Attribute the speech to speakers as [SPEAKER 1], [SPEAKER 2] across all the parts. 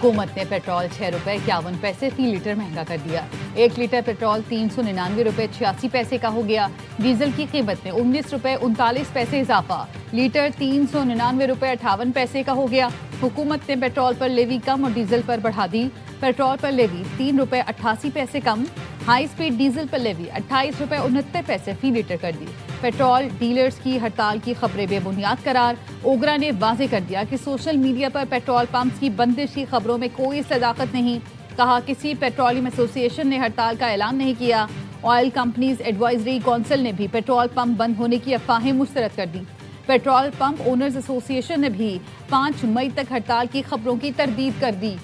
[SPEAKER 1] हुकूमत ने पेट्रोल 6 रुपये 51 पैसे फी लीटर महंगा कर दिया। 1 लीटर पेट्रोल 399 रुपये 86 पैसे का हो गया। डीजल की कीमत में 19 रुपये 39 पैसे इजाफा, लीटर 399 रुपये 58 पैसे का हो गया। हुकूमत ने पेट्रोल पर लेवी कम और डीजल पर बढ़ा दी। पेट्रोल पर लेवी 3 रुपये 88 पैसे कम, हाई स्पीड डीजल पर लेवी 28 रुपये 69 पैसे फी लीटर कर दी। पेट्रोल डीलर्स की हड़ताल की खबरें बेबुनियाद करार। ओगरा ने वाजे कर दिया कि सोशल मीडिया पर पेट्रोल पंप्स की बंदिश की खबरों में कोई सदाकत नहीं। कहा किसी पेट्रोलियम एसोसिएशन ने हड़ताल का ऐलान नहीं किया। ऑयल कंपनीज एडवाइजरी काउंसिल ने भी पेट्रोल पंप बंद होने की अफवाहें मुस्तरद कर दी। पेट्रोल पंप ओनर्स एसोसिएशन ने भी 5 मई तक हड़ताल की खबरों की तरदीद कर दी।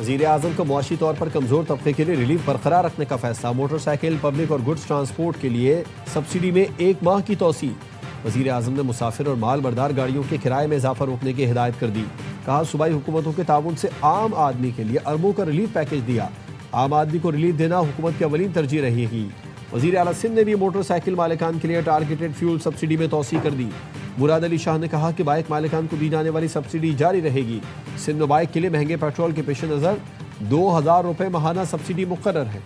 [SPEAKER 2] वज़ीर-ए-आज़म का मुआशी तौर पर कमज़ोर तबके के लिए रिलीफ बरकरार रखने का फैसला। मोटरसाइकिल, पब्लिक और गुड्स ट्रांसपोर्ट के लिए सब्सिडी में 1 माह की तोसी। वज़ीर-ए-आज़म ने मुसाफिर और माल बरदार गाड़ियों के किराए में इजाफा रोकने की हिदायत कर दी। कहा सूबाई हुकूमतों के ताउन से आम आदमी के लिए अरबों का रिलीफ पैकेज दिया। आम आदमी को रिलीफ देना हुकूमत की अवलीन तरजीह रहेगी। वज़ीर आला सिंध ने भी मोटरसाइकिल मालिकान के लिए टारगेटेड फ्यूल सब्सिडी में तोसी कर दी। मुराद अली शाह ने कहा कि बाइक मालिकान को दी जाने वाली सब्सिडी जारी रहेगी। सिंध में बाइक के लिए महंगे पेट्रोल के पेश नज़र 2000 रुपये माहाना सब्सिडी मुकर्रर है।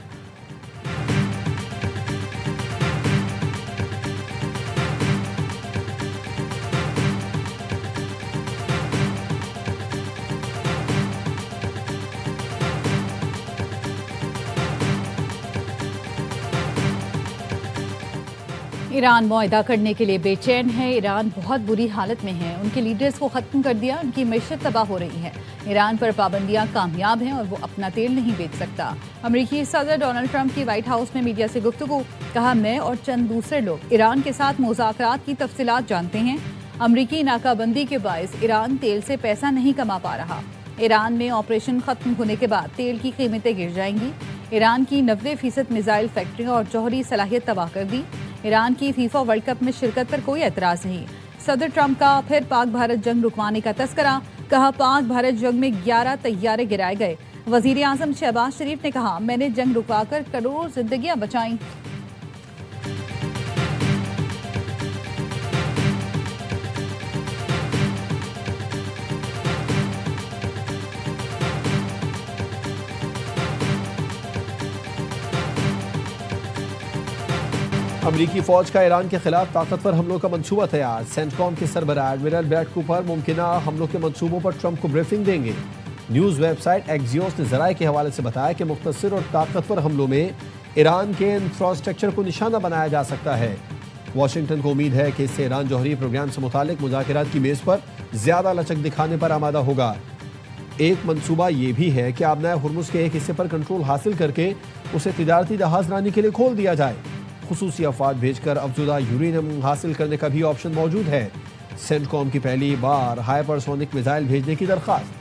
[SPEAKER 1] ईरान मुआहदा करने के लिए बेचैन है। ईरान बहुत बुरी हालत में है। उनके लीडर्स को ख़त्म कर दिया, उनकी मैशत तबाह हो रही है। ईरान पर पाबंदियां कामयाब हैं और वो अपना तेल नहीं बेच सकता। अमरीकी सदर डोनाल्ड ट्रंप की व्हाइट हाउस में मीडिया से गुफ्तगू। कहा मैं और चंद दूसरे लोग ईरान के साथ मुज़ाकरात की तफसीलात जानते हैं। अमरीकी नाकाबंदी के बायस ईरान तेल से पैसा नहीं कमा पा रहा। ईरान में ऑपरेशन ख़त्म होने के बाद तेल की कीमतें गिर जाएंगी। ईरान की 90% मिसाइल फैक्ट्रियाँ और जौहरी सलाहियत तबाह कर दी। ईरान की फीफा वर्ल्ड कप में शिरकत पर कोई एतराज़ नहीं। सदर ट्रंप का फिर पाक भारत जंग रुकवाने का तस्करा। कहा पाक भारत जंग में 11 तैयारे गिराए गए। वज़ीर आज़म शहबाज शरीफ ने कहा मैंने जंग रुकवाकर करोड़ों जिंदगियां बचाई।
[SPEAKER 2] अमरीकी फौज का ईरान के खिलाफ ताकतवर हमलों का मंसूबा तैयार। सेंटकॉम के सरबराह एडमिरल ब्रैड कूपर मुमकिना हमलों के मंसूबों पर ट्रंप को ब्रीफिंग देंगे। न्यूज़ वेबसाइट एक्सियोस ने ज़राए के हवाले से बताया कि मुख्तसर और ताकतवर हमलों में ईरान के इंफ्रास्ट्रक्चर को निशाना बनाया जा सकता है। वाशिंगटन को उम्मीद है कि इससे ईरान जौहरी प्रोग्राम से मुतालिक मुज़ाकरात की मेज़ पर ज़्यादा लचक दिखाने पर आमादा होगा। एक मंसूबा ये भी है कि आबनाए हुर्मुज़ के एक हिस्से पर कंट्रोल हासिल करके उसे तिजारती जहाज़रानी के लिए खोल दिया जाए। खुसूसी अफवाद भेजकर अफजुदा यूरेनियम हासिल करने का भी ऑप्शन मौजूद है। सेंटकॉम की पहली बार हाइपरसोनिक मिसाइल भेजने की दरख्वास्त।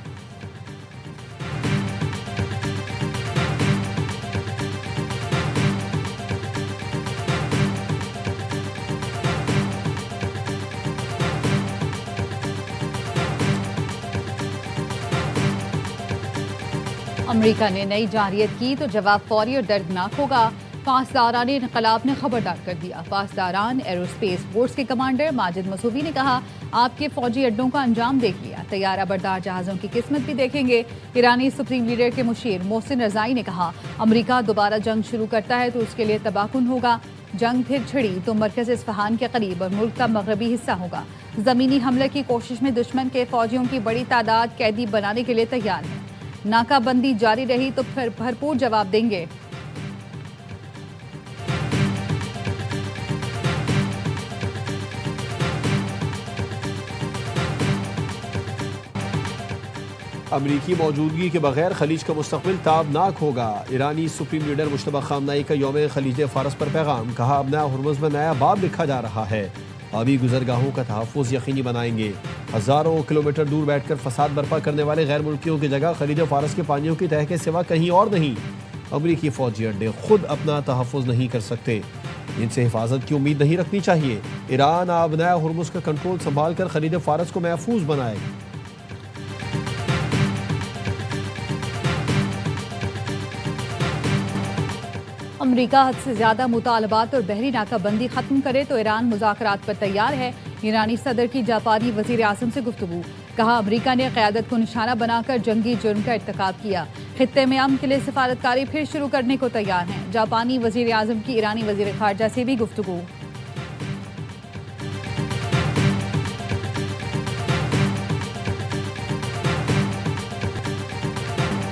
[SPEAKER 1] अमेरिका ने नई जारियत की तो जवाब फौरी और दर्दनाक होगा। पासदारान इनकलाब ने खबरदार कर दिया। पासदारान एरोस्पेस फोर्स के कमांडर माजिद मसूवी ने कहा आपके फौजी अड्डों का अंजाम देख लिया, तैयारा बरदार जहाज़ों की किस्मत भी देखेंगे। ईरानी सुप्रीम लीडर के मुशीर मोहसिन रजाई ने कहा अमेरिका दोबारा जंग शुरू करता है तो उसके लिए तबाहकुन होगा। जंग फिर छिड़ी तो मरकज इस्फहान के करीब और मुल्क का मगरबी हिस्सा होगा। ज़मीनी हमले की कोशिश में दुश्मन के फौजियों की बड़ी तादाद कैदी बनाने के लिए तैयार है। नाकाबंदी जारी रही तो फिर भरपूर जवाब देंगे।
[SPEAKER 2] अमरीकी मौजूदगी के बगैर खलीज का मुस्तकबिल ताबनाक होगा। ईरानी सुप्रीम लीडर मुश्तबा खामनाई का यौम खलीज फ़ारस पर पैगाम। कहा अब नया हुर्मुज़ में नया बाब लिखा जा रहा है। आबी गुजरगाहों का तहफ़्फ़ुज़ यकीनी बनाएंगे। हज़ारों किलोमीटर दूर बैठकर फसाद बर्पा करने वाले गैर मुल्कियों की जगह खलीज फ़ारस के पानियों की तह के सिवा कहीं और नहीं। अमरीकी फ़ौजी अड्डे खुद अपना तहफ़्फ़ुज़ नहीं कर सकते, इनसे हिफाजत की उम्मीद नहीं रखनी चाहिए। ईरान अब नया हुर्मुज़ का कंट्रोल संभाल कर खलीज फ़ारस को महफूज बनाएगा।
[SPEAKER 1] अमरीका हद से ज्यादा मुतालबात और बहरी नाकाबंदी खत्म करे तो ईरान मुज़ाकरात पर तैयार है। ईरानी सदर की जापानी वजीर आज़म से गुफ्तगू। कहा अमरीका ने क़यादत को निशाना बनाकर जंगी जुर्म का इर्तिकाब किया। खित्ते में अमन के लिए सिफारतकारी फिर शुरू करने को तैयार हैं। जापानी वजीर आज़म की ईरानी वजीर खारजा से भी गुफ्तगू।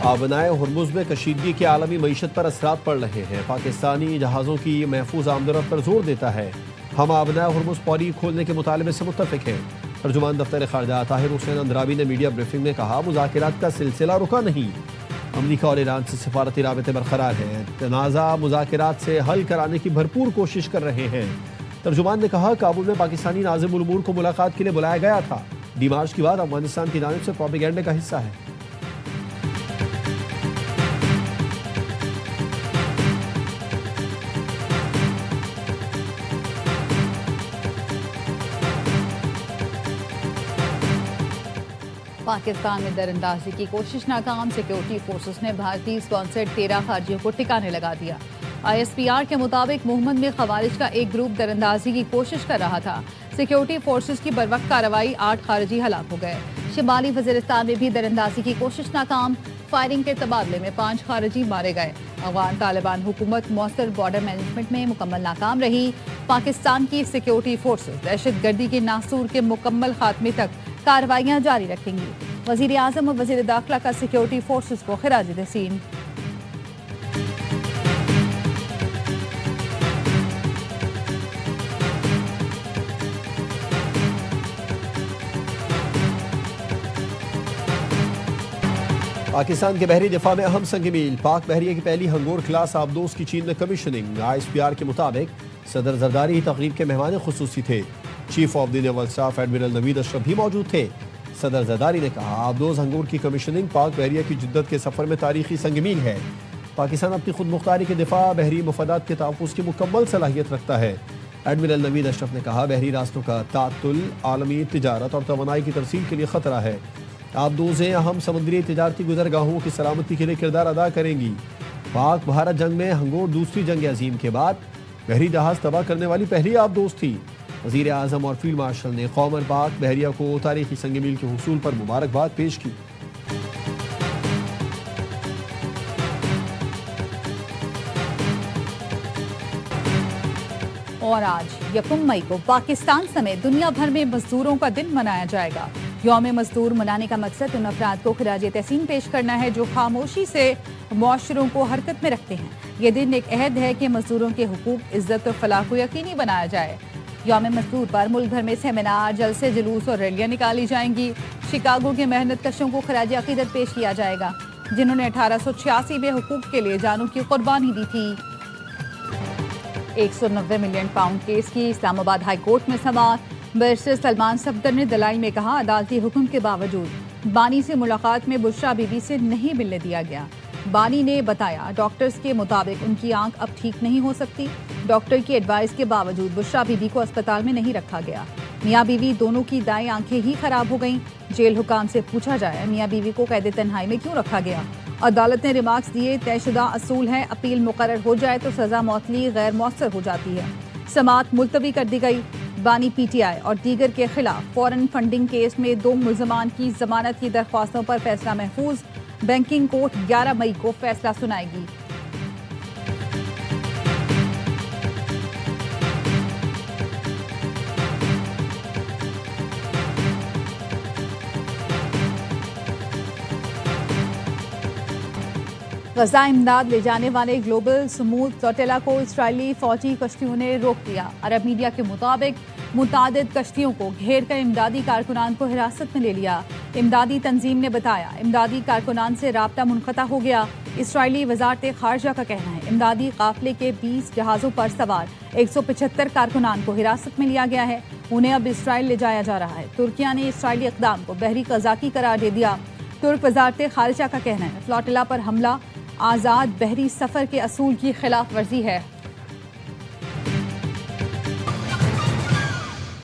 [SPEAKER 2] आबनाए हुर्मुज़ में कशीदगी के आलमी मईशत पर असरात पड़ रहे हैं। पाकिस्तानी जहाज़ों की महफूज आमदरफ्त पर जोर देता है। हम आबनाए हुर्मुज़ पौड़ी खोलने के मुतालबे से मुत्तफ़िक हैं। तर्जुमान दफ्तर ख़ारजा ताहिर हुसैन अंद्राबी ने मीडिया ब्रीफिंग में कहा मुज़ाकरात का सिलसिला रुका नहीं। अमरीका और ईरान से सिफारती राबते बरकरार हैं। तनाज़ा मुज़ाकरात से हल कराने की भरपूर कोशिश कर रहे हैं। तर्जुमान ने कहा काबुल में पाकिस्तानी नाज़िम उल उमूर को मुलाकात के लिए बुलाया गया था। डिमार्च की बात अफगानिस्तान की जानिब से प्रोपेगेंडे का हिस्सा है।
[SPEAKER 1] पाकिस्तान में दरअंदाजी की कोशिश नाकाम। सिक्योरिटी फोर्सेस ने भारतीय स्पॉन्सर्ड 13 खारजियों को ठिकाने लगा दिया। ISPR के मुताबिक मोहम्मद में खवारिज का एक ग्रुप दरअंदाजी की कोशिश कर रहा था। सिक्योरिटी फोर्सेस की बरवक्त कार्रवाई 8 खारजी हलाक हो गए। शिमाली वजीरिस्तान में भी दरअंदाजी की कोशिश नाकाम। फायरिंग के तबादले में 5 खारजी मारे गए। अफगान तालिबान हुकूमत मौसर बॉर्डर मैनेजमेंट में मुकम्मल नाकाम रही। पाकिस्तान की सिक्योरिटी फोर्सेस दहशतगर्दी के नासूर के मुकम्मल खात्मे तक कार्रवाइयां जारी रखेंगी। वजीर आजम और वजीर दाखिला का सिक्योरिटी फोर्सेस को खिराज तहसीन।
[SPEAKER 2] पाकिस्तान के बहरी दिफा में अहम संग मील। पाक बहरिया की पहली हंगोर क्लास आबदोज की चीन में कमीशनिंग। ISPR के मुताबिक सदर जरदारी तकरीब के मेहमान खुसूसी थे। Chief of the naval staff admiral Naveed Ashraf भी मौजूद थे। सदर जरदारी ने कहा आबदोज हंगोर की कमीशनिंग पाक बहरिया की जिद्दत के सफर में तारीखी संग मील है। पाकिस्तान अपनी खुद मुख्तारी के दिफा बहरी मफादात के तहफ़्फ़ुज़ की मुकम्मल सलाहियत रखता है। एडमिरल नवीद अशरफ ने कहा बहरी रास्तों का तातुल आलमी तिजारत और तवानाई की तरसील के लिए ख़तरा है। आबदोज़ें अहम समुद्री तिजारती गुज़रगाहों की सलामती के लिए किरदार अदा करेंगी। पाक भारत जंग में हंगोर दूसरी जंग अजीम के बाद बहरी जहाज़ तबाह करने वाली पहली आबदोज़ थी। वज़ीर आज़म और फील्ड मार्शल ने कौम और पाक बहरिया को तारीखी संग मील के हुसूल पर मुबारकबाद पेश की।
[SPEAKER 1] और आज 1 मई को पाकिस्तान समेत दुनिया भर में मजदूरों का दिन मनाया जाएगा। यौम मजदूर मनाने का मकसद उन अफराद को खिराज तहसीन पेश करना है जो खामोशी से मुआशरों को हरकत में रखते हैं। ये दिन एक अहद है कि मजदूरों के हुकूक, इज्जत और फलाह को यकीनी बनाया जाए। यौम मजदूर पर मुल्क भर में सेमिनार, जलसे, जुलूस और रैलियां निकाली जाएंगी। शिकागो के मेहनत कशों को खिराज अकीदत पेश किया जाएगा जिन्होंने 1886 में हुकूक के लिए जानों की कुर्बानी दी थी। 190 मिलियन पाउंड केस की इस्लामाबाद हाई कोर्ट में समाअत। बैरिस्टर सलमान सफदर ने दलाइल में कहा अदालती हुक्म के बावजूद बानी से मुलाकात में बुशरा बीबी से नहीं मिलने दिया गया। बानी ने बताया डॉक्टर्स के मुताबिक उनकी आंख अब ठीक नहीं हो सकती। डॉक्टर की एडवाइस के बावजूद बुशरा बीबी को अस्पताल में नहीं रखा गया। मियाँ बीवी दोनों की दाएं आंखें ही खराब हो गईं। जेल हुकाम से पूछा जाए मियाँ बीवी को कैद तन्हाई में क्यों रखा गया। अदालत ने रिमार्क्स दिए तयशुदा असूल है, अपील मुकर्रर हो जाए तो सजा मौतली गैर मौसर हो जाती है। समाअत मुलतवी कर दी गई। बानी PTI और दीगर के खिलाफ फॉरेन फंडिंग केस में 2 मुल्जमान की जमानत की दरख्वास्तों पर फैसला महफूज। बैंकिंग कोर्ट 11 मई को फैसला सुनाएगी। गजा इमदाद ले जाने वाले ग्लोबल स्मूथ फ्लोटिला को इजरायली फौजी कश्तियों ने रोक दिया। अरब मीडिया के मुताबिक मुतादिद कश्तियों को घेर कर इमदादी कारकुनान को हिरासत में ले लिया। इमदादी तंजीम ने बताया इमदादी कारकुनान से राब्ता मुनक़ता हो गया। इजरायली वज़ारत ख़ारजा का कहना है इमदादी काफ़िले के 20 जहाज़ों पर सवार 175 कारकुनान को हिरासत में लिया गया है। उन्हें अब इसराइल ले जाया जा रहा है। तुर्किया ने इसराइली इक़दाम को बहरी क़ज़ाकी करार दे दिया। तुर्क वज़ारत ख़ारजा का कहना है फ्लोटिला पर हमला आज़ाद बहरी सफ़र के असूल की खिलाफ वर्जी है।